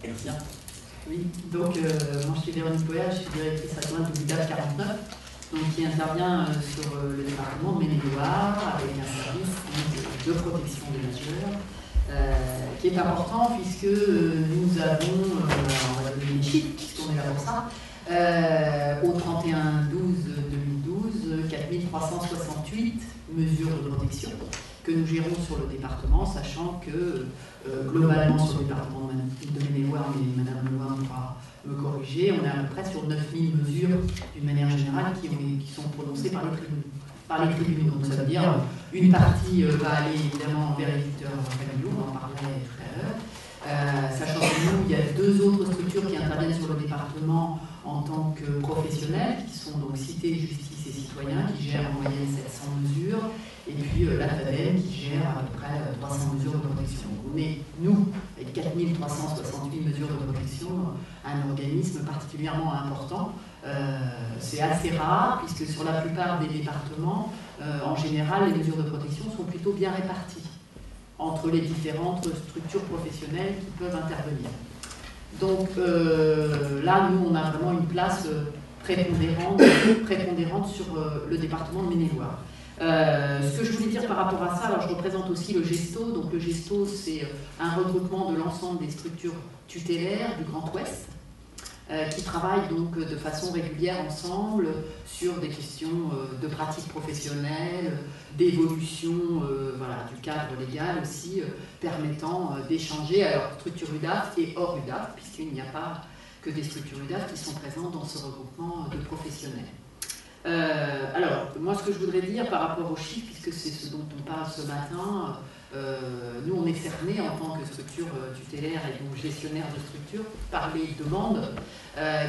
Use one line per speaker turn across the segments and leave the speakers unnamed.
Merci.
Oui, donc moi je suis Véronique Poher, je suis directrice adjointe du DAF 49, donc, qui intervient sur le département de Maine-et-Loire avec un service de protection des majeurs, qui est important puisque nous avons, on va donner les chiffres puisqu'on est là pour ça, au 31/12/2012, 4368 mesures de protection que nous gérons sur le département, sachant que globalement sur le département de Maine-et-Loire, mais Madame Leloir pourra me corriger, on est à peu près sur 9000 mesures d'une manière générale qui sont prononcées par les tribunaux. Donc ça veut dire une partie va aller évidemment vers les éditeurs familiaux, on en parlait tout à l'heure. Sachant que nous, il y a deux autres structures qui interviennent sur le département en tant que professionnels, qui sont donc Cité, Justice et Citoyens, qui gèrent en moyenne 700 mesures, et puis la FADEM qui gère à peu près 300 mesures de protection. On est, nous, avec 4368 mesures de protection, un organisme particulièrement important. C'est assez rare, puisque sur la plupart des départements, en général, les mesures de protection sont plutôt bien réparties entre les différentes structures professionnelles qui peuvent intervenir. Donc là, nous, on a vraiment une place prépondérante sur le département de Maine-et-Loire. Ce que je voulais dire par rapport à ça, alors je représente aussi le Gesto. Donc le Gesto, c'est un regroupement de l'ensemble des structures tutélaires du Grand Ouest qui travaillent donc de façon régulière ensemble sur des questions de pratique professionnelle, d'évolution voilà, du cadre légal aussi, permettant d'échanger, alors structure UDAF et hors UDAF, puisqu'il n'y a pas que des structures UDAF qui sont présentes dans ce regroupement de professionnels. Alors, moi, ce que je voudrais dire par rapport aux chiffres, puisque c'est ce dont on parle ce matin, nous, on est cerné en tant que structure tutélaire et donc gestionnaire de structure par les demandes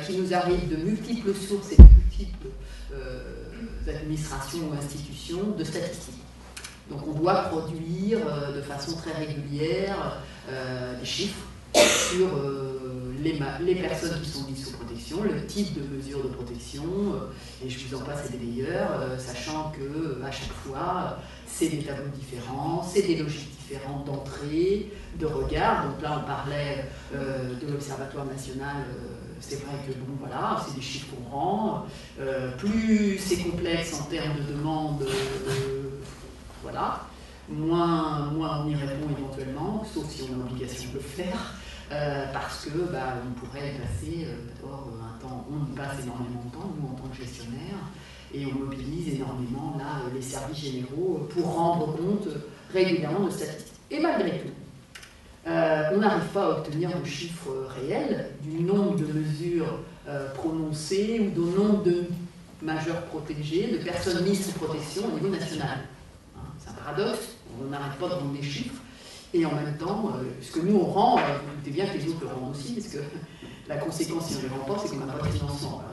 qui nous arrivent de multiples sources et de multiples administrations ou institutions de statistiques. Donc, on doit produire de façon très régulière des chiffres sur les personnes qui sont mises sous protection, le type de mesures de protection, et je vous en passe des meilleurs, sachant que à chaque fois, c'est des tableaux différents, c'est des logiques différentes d'entrée, de regard. Donc là, on parlait de l'Observatoire national, c'est vrai que bon, voilà, c'est des chiffres qu'on rend. Plus c'est complexe en termes de demande, voilà, moins on y répond éventuellement, sauf si on a l'obligation de le faire. Parce que on pourrait passer d'abord un temps, on y passe énormément de temps, nous en tant que gestionnaire, et on mobilise énormément là les services généraux pour rendre compte régulièrement de statistiques. Et malgré tout, on n'arrive pas à obtenir le chiffre réel du nombre de mesures prononcées ou du nombre de majeurs protégés, de personnes mises sous protection au niveau national. C'est un paradoxe, on n'arrête pas de donner des chiffres. Et en même temps, ce que nous on rend, vous doutez bien que les autres le rendent aussi, parce que la conséquence, si on ne les rend pas, c'est qu'on n'a pas de financement.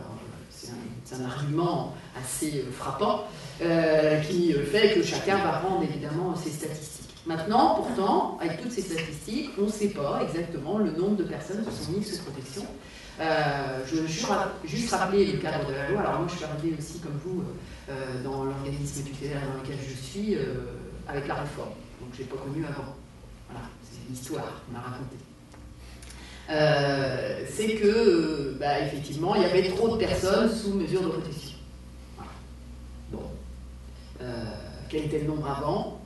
C'est un argument assez frappant qui fait que chacun va rendre évidemment ses statistiques. Maintenant, pourtant, avec toutes ces statistiques, on ne sait pas exactement le nombre de personnes qui sont mises sous protection. Je veux juste rappeler le cadre de la loi. Alors moi, je suis arrivée aussi, comme vous, dans l'organisme tutélaire dans lequel je suis, avec la réforme. Donc je n'ai pas connu avant. Voilà, c'est l'histoire qu'on m'a racontée. C'est que, effectivement, il y avait trop de personnes sous mesure de protection. Voilà. Bon. Quel était le nombre avant?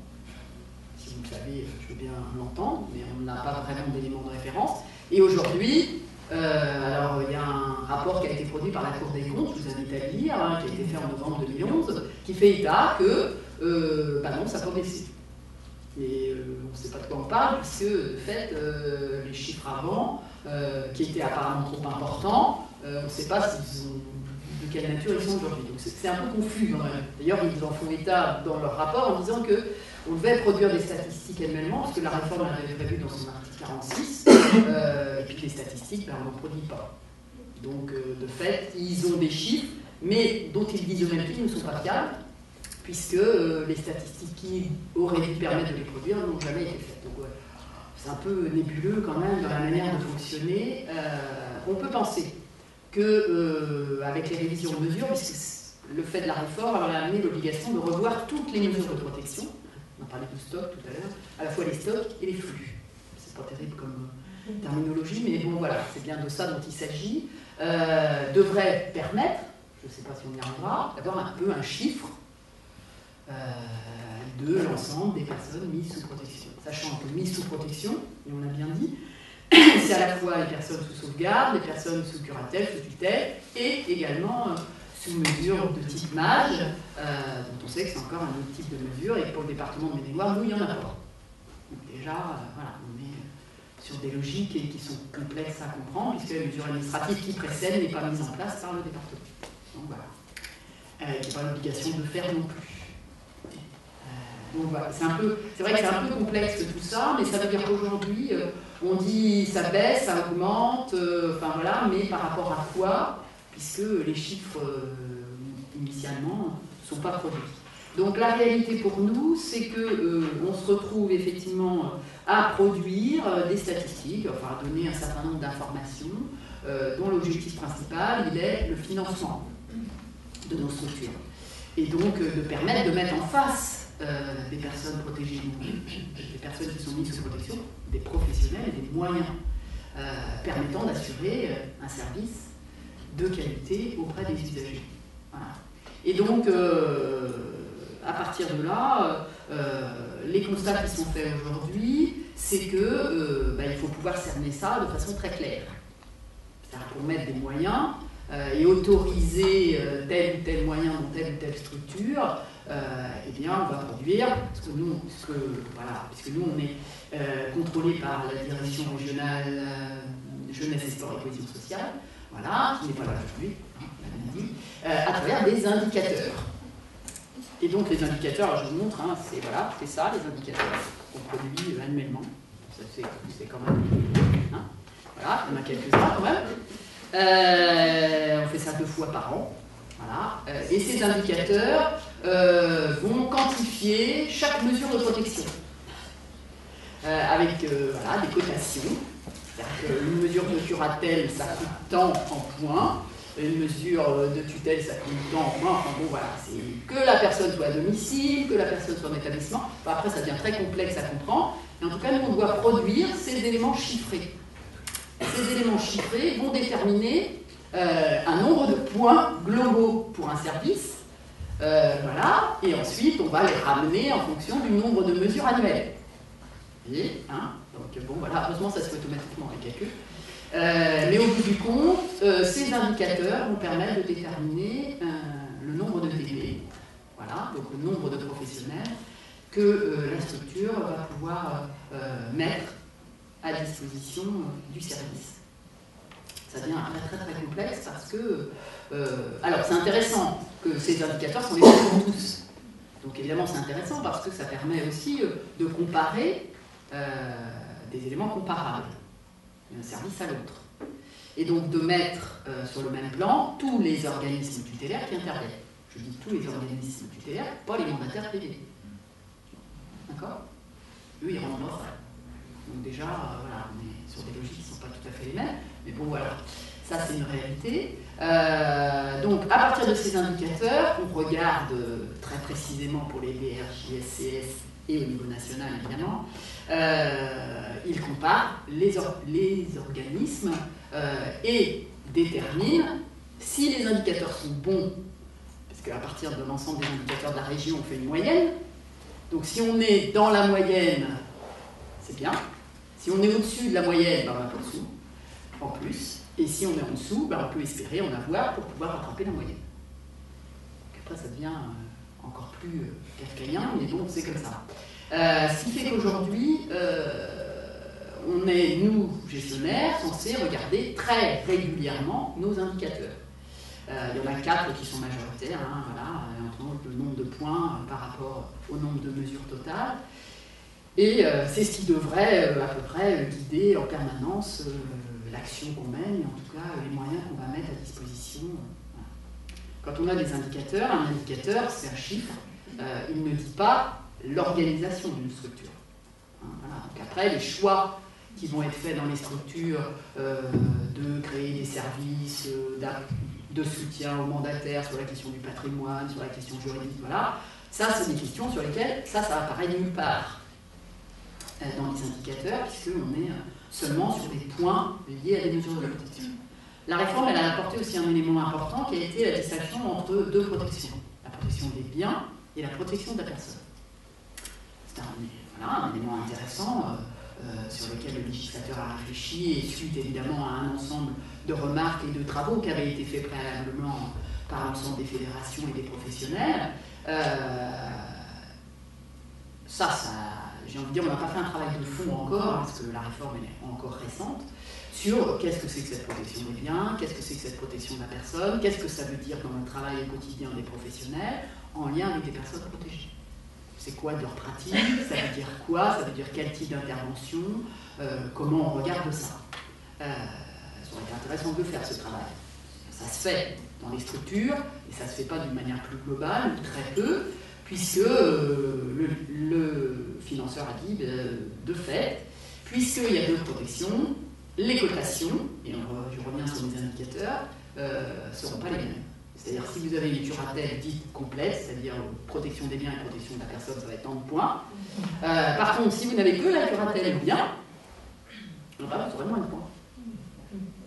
Si vous le savez, je veux bien l'entendre, mais on n'a pas vraiment d'éléments de référence. Et aujourd'hui, alors il y a un rapport qui a été produit par la Cour des comptes, je vous invite à le lire, qui a été fait en novembre 2011, qui fait état que, non, ça n'a pas baissé. Mais on ne sait pas de quoi on parle, puisque de fait, les chiffres avant, qui étaient apparemment trop importants, on ne sait pas de quelle nature ils sont aujourd'hui. Donc c'est un peu confus quand même. D'ailleurs, ils en font état dans leur rapport en disant qu'on devait produire des statistiques annuellement, parce que la réforme l'avait prévu dans son article 46, et puis les statistiques, on n'en produit pas. Donc de fait, ils ont des chiffres, mais dont ils disent eux-mêmes qu'ils ne sont pas fiables, puisque les statistiques qui auraient dû permettre de les produire n'ont jamais été faites. Donc c'est un peu nébuleux quand même dans la manière de fonctionner. On peut penser qu'avec les révisions de mesures, puisque le fait de la réforme aurait amené l'obligation de revoir toutes les mesures de protection, on a parlé de stock tout à l'heure, à la fois les stocks et les flux. C'est pas terrible terminologie, mais bon voilà, c'est bien de ça dont il s'agit, devrait permettre, je ne sais pas si on y arrivera, d'avoir un peu un chiffre de l'ensemble des personnes mises sous protection. Sachant que mises sous protection, et on l'a bien dit, c'est à la fois les personnes sous sauvegarde, les personnes sous curatelle, sous tutelle, et également sous mesure de type MAJ, dont on sait que c'est encore un autre type de mesure, et pour le département de Maine-et-Loire, nous, il n'y en a pas. Donc déjà, voilà, on est sur des logiques qui sont complexes à comprendre, puisque la mesure administrative qui précède n'est pas mise en place par le département. Donc voilà. Il n'y a pas l'obligation de le faire non plus. Donc voilà, c'est vrai que c'est un peu complexe tout ça, mais ça veut dire qu'aujourd'hui, on dit ça baisse, ça augmente, enfin voilà, mais par rapport à quoi? Puisque les chiffres initialement ne sont pas produits. Donc la réalité pour nous, c'est qu'on se retrouve effectivement à produire des statistiques, enfin à donner un certain nombre d'informations dont l'objectif principal, il est le financement de nos structures. Et donc de permettre de mettre en face des personnes protégées, des personnes qui sont mises sous protection, des professionnels et des moyens permettant d'assurer un service de qualité auprès des usagers. Voilà. Et donc, à partir de là, les constats qui sont faits aujourd'hui, c'est que il faut pouvoir cerner ça de façon très claire. C'est-à-dire pour mettre des moyens et autoriser tel ou tel moyen dans telle ou telle structure, eh bien, on va produire, puisque nous on est contrôlé par la direction régionale jeunesse et sport et cohésion sociale, voilà, qui n'est pas là aujourd'hui, à travers des indicateurs. Et donc les indicateurs, alors je vous montre, c'est ça les indicateurs qu'on produit annuellement. Ça c'est quand même, voilà, on a quelques-uns quand même. On fait ça 2 fois par an. Voilà. Et ces indicateurs vont quantifier chaque mesure de protection avec des cotations. C'est-à-dire qu'une mesure de curatelle, ça coûte tant en points, une mesure de tutelle, ça coûte tant en points. Enfin bon, voilà, c'est que la personne soit à domicile, que la personne soit en établissement. Enfin, après, ça devient très complexe à comprendre. Et en tout cas, nous, on doit produire ces éléments chiffrés. Ces éléments chiffrés vont déterminer un nombre de points globaux pour un service, voilà, et ensuite on va les ramener en fonction du nombre de mesures annuelles. Vous voyez, donc bon, voilà, heureusement ça se fait automatiquement les calculs. Mais au bout du compte, ces indicateurs vont permettre de déterminer le nombre de TP, voilà, donc le nombre de professionnels que la structure va pouvoir mettre à disposition du service. Ça devient très très complexe parce que... alors c'est intéressant que ces indicateurs sont les mêmes pour tous. Donc évidemment c'est intéressant parce que ça permet aussi de comparer des éléments comparables d'un service à l'autre. Et donc de mettre sur le même plan tous les organismes tutélaires qui interviennent. Je dis tous les organismes tutélaires, pas les mandataires privés. D'accord? Eux ils rendent l'offre. Donc déjà, voilà, on est sur des logiques qui ne sont pas tout à fait les mêmes, mais bon voilà, ça c'est une réalité. Donc à partir de ces indicateurs, on regarde très précisément pour les VR, JSCS et au niveau national évidemment, ils comparent les organismes et déterminent si les indicateurs sont bons, parce qu'à partir de l'ensemble des indicateurs de la région, on fait une moyenne. Donc si on est dans la moyenne, c'est bien. Si on est au-dessus de la moyenne, on va en dessous, en plus. Et si on est en dessous, on peut espérer en avoir pour pouvoir rattraper la moyenne. Donc après, ça devient encore plus kafkaïen, mais bon, c'est comme ça. Ce qui fait qu'aujourd'hui, on est, nous, gestionnaires, censés regarder très régulièrement nos indicateurs. Il y en a 4 qui sont majoritaires, voilà, le nombre de points par rapport au nombre de mesures totales. Et c'est ce qui devrait à peu près guider en permanence l'action qu'on mène, et en tout cas les moyens qu'on va mettre à disposition. Quand on a des indicateurs, un indicateur c'est un chiffre, il ne dit pas l'organisation d'une structure. Voilà. Donc après, les choix qui vont être faits dans les structures de créer des services de soutien aux mandataires sur la question du patrimoine, sur la question juridique, voilà, ça c'est des questions sur lesquelles ça apparaît nulle part. dans les indicateurs, puisqu'on est seulement sur des points liés à des mesures de protection. La réforme, elle a apporté aussi un élément important qui a été la distinction entre deux protections, la protection des biens et la protection de la personne. C'est un élément intéressant sur lequel le législateur a réfléchi, et suite évidemment à un ensemble de remarques et de travaux qui avaient été faits préalablement par l'ensemble des fédérations et des professionnels. J'ai envie de dire, on n'a pas fait un travail de fond encore, parce que la réforme est encore récente, sur qu'est-ce que c'est que cette protection des biens, qu'est-ce que c'est que cette protection de la personne, qu'est-ce que ça veut dire dans le travail au quotidien des professionnels en lien avec des personnes protégées. C'est quoi de leur pratique, ça veut dire quoi, ça veut dire quel type d'intervention, comment on regarde ça. Ça aurait été intéressant de faire ce travail. Ça se fait dans les structures, et ça ne se fait pas d'une manière plus globale, ou très peu, puisque le financeur a dit, de fait, puisqu'il y a deux protections, les cotations, et je reviens sur mes indicateurs, ne seront pas les mêmes. C'est-à-dire, si vous avez une curatelle dite complète, c'est-à-dire protection des biens et protection de la personne, ça va être tant de points. Par contre, si vous n'avez que la curatelle bien, vous aurez moins de points.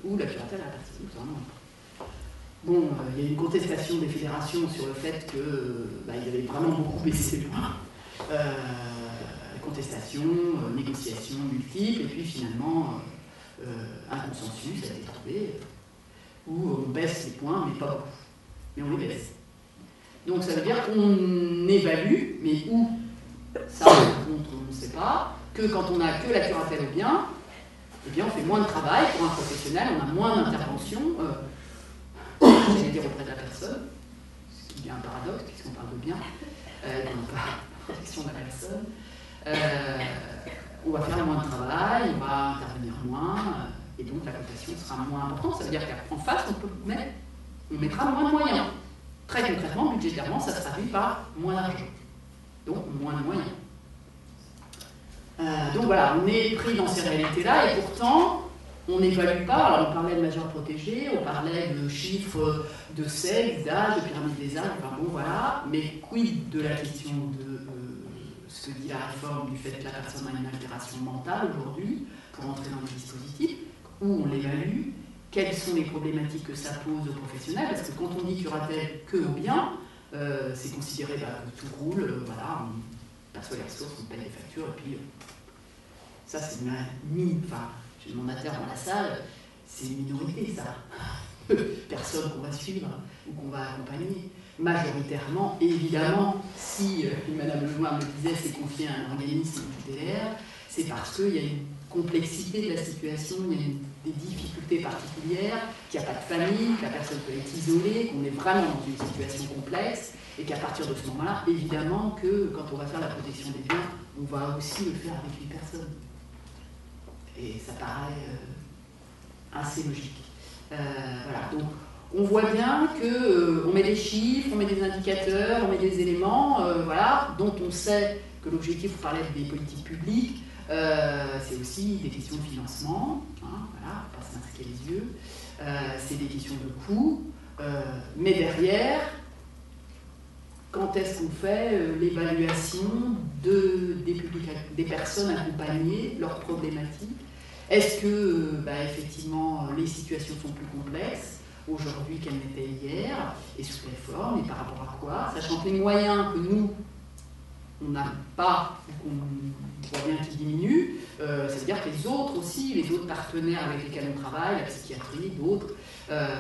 Ou la curatelle à la personne, vous aurez moins de points. Bon, il y a une contestation des fédérations sur le fait qu'il avait vraiment beaucoup baissé les points. Contestation, négociation multiples, et puis finalement, un consensus a été trouvé où on baisse les points, mais pas beaucoup. Mais on les baisse. Donc ça veut dire qu'on évalue, mais où, ça par contre on ne sait pas, que quand on n'a que la curatelle au bien, eh bien on fait moins de travail pour un professionnel, on a moins d'intervention, j'allais dire auprès de la personne, ce qui est un paradoxe puisqu'on parle de bien, et qu'on n'a pas la protection de la personne. On va faire moins de travail, on va intervenir moins, et donc la cotation sera moins importante. Ça veut dire qu'en face, on mettra moins de moyens. Très concrètement, budgétairement, ça se traduit par moins d'argent. Donc moins de moyens. Donc voilà, on est pris dans ces réalités-là, et pourtant, on n'évalue pas. Alors on parlait de majeurs protégés, on parlait de chiffres de sexe, d'âge, de pyramide des âges, enfin bon voilà, mais quid de la question de ce que dit la réforme du fait que la personne a une altération mentale aujourd'hui pour entrer dans le dispositif, où on l'évalue, quelles sont les problématiques que ça pose aux professionnels, parce que quand on dit curatelle que au bien, c'est considéré que tout roule, voilà, on perçoit les ressources, on paye les factures, et puis ça c'est j'ai mon mandataire dans la salle, c'est une minorité ça. Personne qu'on va suivre ou qu'on va accompagner. Majoritairement, évidemment, si Madame Lemoine me disait c'est confié à un organisme tutélaire, c'est parce qu'il y a une complexité de la situation, il y a des difficultés particulières, qu'il n'y a pas de famille, que la personne peut être isolée, qu'on est vraiment dans une situation complexe, et qu'à partir de ce moment-là, évidemment que quand on va faire la protection des biens, on va aussi le faire avec une personne. Et ça paraît assez logique. Voilà, donc on voit bien qu'on met des chiffres, on met des indicateurs, on met des éléments, voilà, dont on sait que l'objectif, vous parlez des politiques publiques, c'est aussi des questions de financement, hein, voilà, on va pas se masquer les yeux, c'est des questions de coûts, mais derrière, quand est-ce qu'on fait l'évaluation des personnes accompagnées, leurs problématiques? Est-ce que, effectivement, les situations sont plus complexes aujourd'hui qu'elles n'étaient hier, et sous quelle forme, et par rapport à quoi, sachant que les moyens que nous, on n'a pas, ou qu'on voit bien qu'ils diminuent, ça veut dire que les autres aussi, les autres partenaires avec lesquels on travaille, la psychiatrie, d'autres,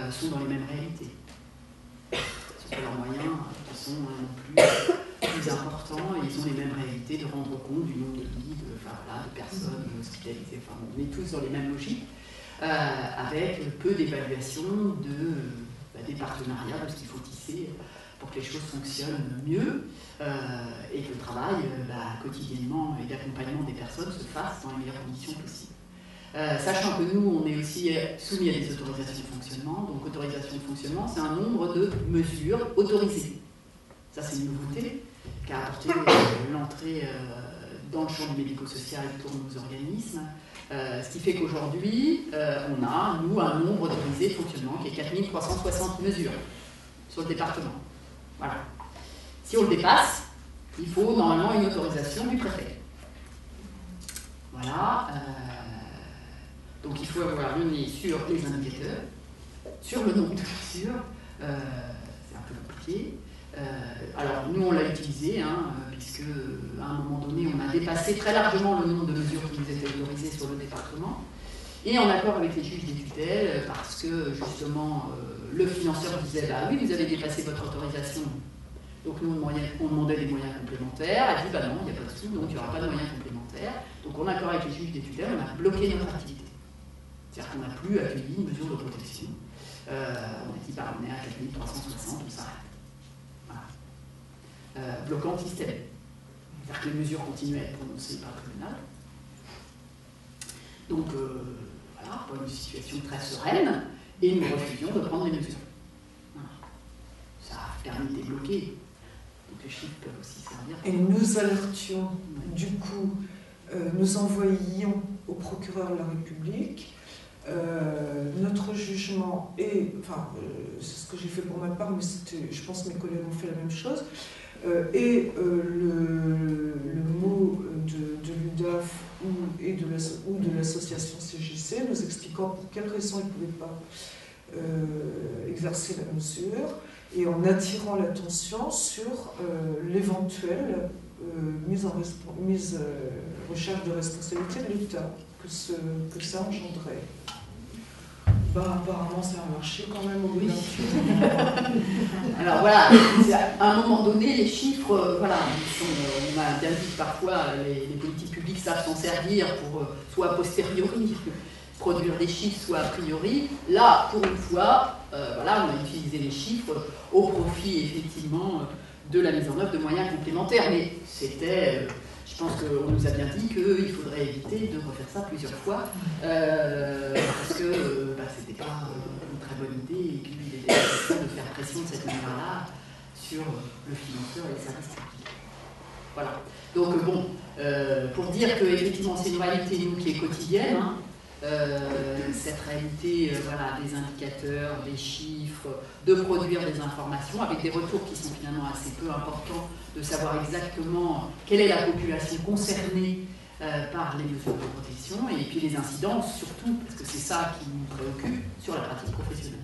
sont dans les mêmes réalités. Ce sont leurs moyens qui sont non plus importants, et ils ont les mêmes réalités de rendre compte du nombre de lits, de personnes hospitalisées. Enfin, on est tous dans les mêmes logiques, avec peu d'évaluation des partenariats, de ce qu'il faut tisser pour que les choses fonctionnent mieux, et que le travail quotidiennement et d'accompagnement des personnes se fasse dans les meilleures conditions possibles. Sachant que nous, on est aussi soumis à des autorisations de fonctionnement. Donc, autorisation de fonctionnement, c'est un nombre de mesures autorisées. Ça, c'est une nouveauté qu'a apporté l'entrée dans le champ du médico-social pour nos organismes. Ce qui fait qu'aujourd'hui, on a, nous, un nombre autorisé de fonctionnement qui est 4360 mesures sur le département. Voilà. Si on le dépasse, il faut normalement une autorisation du préfet. Voilà. Donc il faut avoir le nez sur les indicateurs, sur le nombre de mesures. C'est un peu compliqué. Alors nous on l'a utilisé, puisque à un moment donné on a dépassé très largement le nombre de mesures qui nous étaient autorisées sur le département, et en accord avec les juges des tutelles, parce que justement le financeur disait bah oui vous avez dépassé votre autorisation, donc nous on demandait des moyens complémentaires, elle dit bah non il n'y a pas de sous, donc il n'y aura pas de moyens complémentaires, donc en accord avec les juges des tutelles on a bloqué notre activité, c'est-à-dire qu'on n'a plus accueilli une mesure de protection, on a dit bah on est à 4360, on s'arrête. Bloquant le système. C'est-à-dire que les mesures continuaient à être prononcées par le tribunal. Donc, voilà, pas une situation très sereine, et nous refusions de prendre les mesures. Voilà. Ça a permis de débloquer. Donc les chiffres peuvent aussi servir.
Et nous alertions, du coup, nous envoyions au procureur de la République notre jugement, et, enfin, c'est ce que j'ai fait pour ma part, mais je pense que mes collègues ont fait la même chose, et le mot de l'UDAF ou de l'association CJC nous expliquant pour quelles raisons ils ne pouvaient pas exercer la mesure, et en attirant l'attention sur l'éventuelle recherche de responsabilité de l'État que ça engendrait. Bah, apparemment, ça a marché quand même au bout d'un tour.
Alors voilà, à un moment donné, les chiffres, voilà, on a bien dit que parfois les politiques publiques savent s'en servir pour soit a posteriori produire des chiffres, soit a priori. Là, pour une fois, voilà, on a utilisé les chiffres au profit effectivement de la mise en œuvre de moyens complémentaires. Mais c'était, je pense qu'on nous a bien dit qu'il faudrait éviter de refaire ça plusieurs fois, parce que c'était pas une très bonne idée, et qu'il était question de faire pression de cette manière-là sur le financeur et les services publics. Voilà. Donc bon, pour dire que effectivement c'est une réalité nous qui est quotidienne, cette réalité voilà, des indicateurs, des chiffres, de produire des informations avec des retours qui sont finalement assez peu importants, de savoir exactement quelle est la population concernée par les mesures de protection, et puis les incidences surtout, parce que c'est ça qui nous préoccupe sur la pratique professionnelle.